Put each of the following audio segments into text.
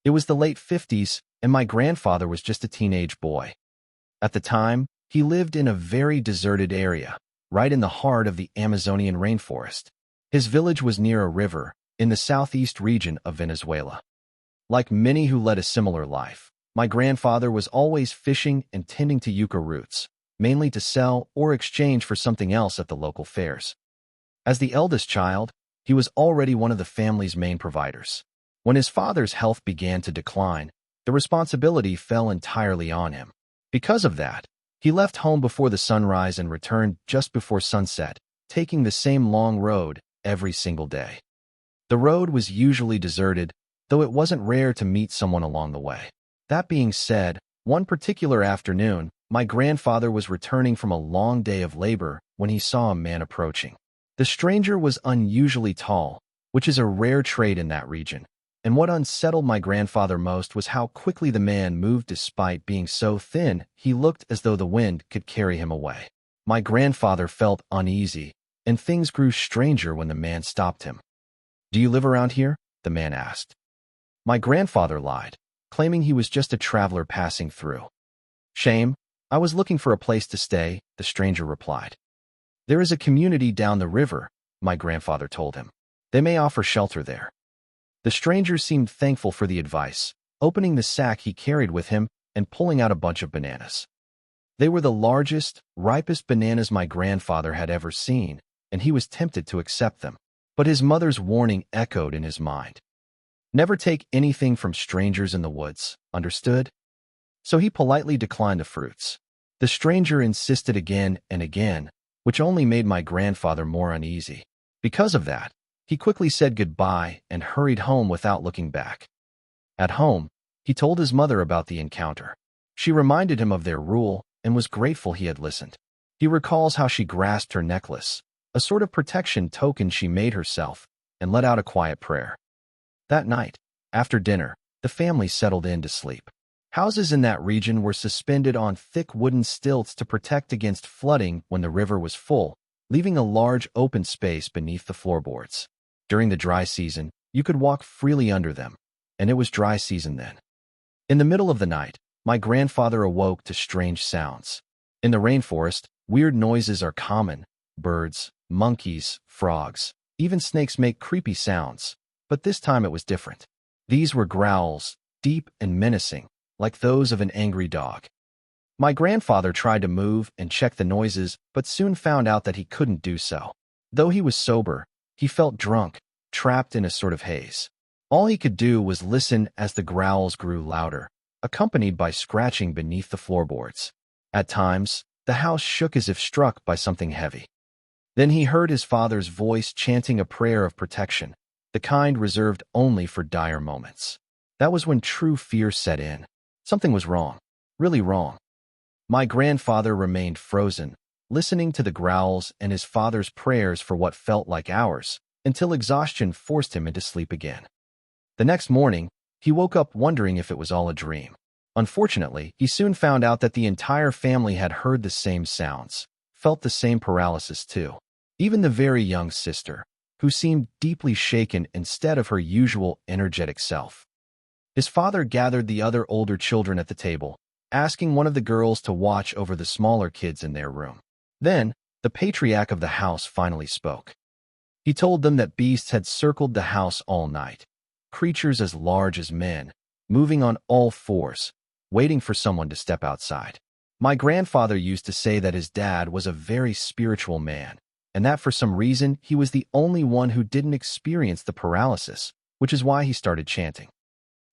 It was the late 50s, and my grandfather was just a teenage boy. At the time, he lived in a very deserted area, right in the heart of the Amazonian rainforest. His village was near a river, in the southeast region of Venezuela. Like many who led a similar life, my grandfather was always fishing and tending to yucca roots, mainly to sell or exchange for something else at the local fairs. As the eldest child, he was already one of the family's main providers. When his father's health began to decline, the responsibility fell entirely on him. Because of that, he left home before the sunrise and returned just before sunset, taking the same long road every single day. The road was usually deserted, though it wasn't rare to meet someone along the way. That being said, one particular afternoon, my grandfather was returning from a long day of labor when he saw a man approaching. The stranger was unusually tall, which is a rare trait in that region, and what unsettled my grandfather most was how quickly the man moved. Despite being so thin, he looked as though the wind could carry him away. My grandfather felt uneasy, and things grew stranger when the man stopped him. "Do you live around here?" the man asked. My grandfather lied, claiming he was just a traveler passing through. "Shame, I was looking for a place to stay," the stranger replied. "There is a community down the river," my grandfather told him. "They may offer shelter there." The stranger seemed thankful for the advice, opening the sack he carried with him and pulling out a bunch of bananas. They were the largest, ripest bananas my grandfather had ever seen, and he was tempted to accept them. But his mother's warning echoed in his mind. Never take anything from strangers in the woods, understood? So he politely declined the fruits. The stranger insisted again and again, which only made my grandfather more uneasy. Because of that, he quickly said goodbye and hurried home without looking back. At home, he told his mother about the encounter. She reminded him of their rule and was grateful he had listened. He recalls how she grasped her necklace, a sort of protection token she made herself, and let out a quiet prayer. That night, after dinner, the family settled in to sleep. Houses in that region were suspended on thick wooden stilts to protect against flooding when the river was full, leaving a large open space beneath the floorboards. During the dry season, you could walk freely under them, and it was dry season then. In the middle of the night, my grandfather awoke to strange sounds. In the rainforest, weird noises are common. Birds, monkeys, frogs, even snakes make creepy sounds, but this time it was different. These were growls, deep and menacing, like those of an angry dog. My grandfather tried to move and check the noises, but soon found out that he couldn't do so. Though he was sober, he felt drunk, trapped in a sort of haze. All he could do was listen as the growls grew louder, accompanied by scratching beneath the floorboards. At times, the house shook as if struck by something heavy. Then he heard his father's voice chanting a prayer of protection, the kind reserved only for dire moments. That was when true fear set in. Something was wrong, really wrong. My grandfather remained frozen, listening to the growls and his father's prayers for what felt like hours, until exhaustion forced him into sleep again. The next morning, he woke up wondering if it was all a dream. Unfortunately, he soon found out that the entire family had heard the same sounds, felt the same paralysis too. Even the very young sister, who seemed deeply shaken instead of her usual energetic self. His father gathered the other older children at the table, asking one of the girls to watch over the smaller kids in their room. Then, the patriarch of the house finally spoke. He told them that beasts had circled the house all night, creatures as large as men, moving on all fours, waiting for someone to step outside. My grandfather used to say that his dad was a very spiritual man, and that for some reason he was the only one who didn't experience the paralysis, which is why he started chanting.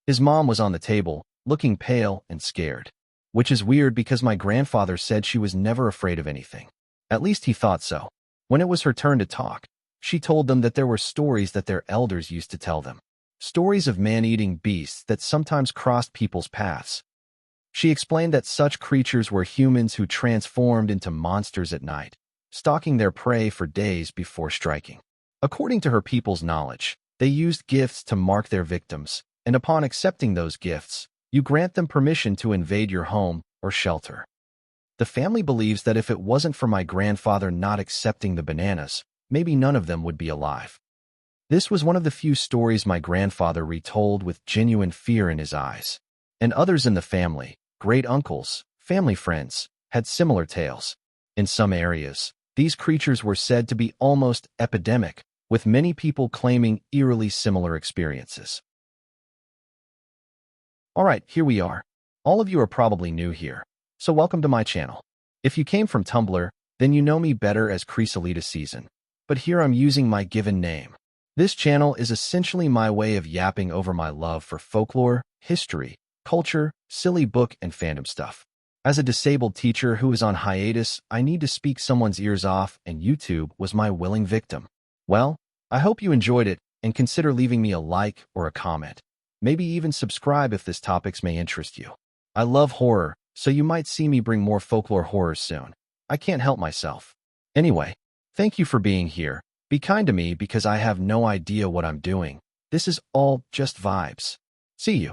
His mom was on the table, looking pale and scared, which is weird because my grandfather said she was never afraid of anything. At least he thought so. When it was her turn to talk, she told them that there were stories that their elders used to tell them. Stories of man-eating beasts that sometimes crossed people's paths. She explained that such creatures were humans who transformed into monsters at night, stalking their prey for days before striking. According to her people's knowledge, they used gifts to mark their victims, and upon accepting those gifts, you grant them permission to invade your home or shelter. The family believes that if it wasn't for my grandfather not accepting the bananas, maybe none of them would be alive. This was one of the few stories my grandfather retold with genuine fear in his eyes. And others in the family, great uncles, family friends, had similar tales. In some areas, these creatures were said to be almost epidemic, with many people claiming eerily similar experiences. Alright, here we are. All of you are probably new here, so welcome to my channel. If you came from Tumblr, then you know me better as Chrysalida Season. But here I'm using my given name. This channel is essentially my way of yapping over my love for folklore, history, culture, silly book, and fandom stuff. As a disabled teacher who is on hiatus, I need to speak someone's ears off, and YouTube was my willing victim. Well, I hope you enjoyed it, and consider leaving me a like or a comment. Maybe even subscribe if this topics may interest you. I love horror, so you might see me bring more folklore horrors soon. I can't help myself. Anyway, thank you for being here. Be kind to me because I have no idea what I'm doing. This is all just vibes. See you.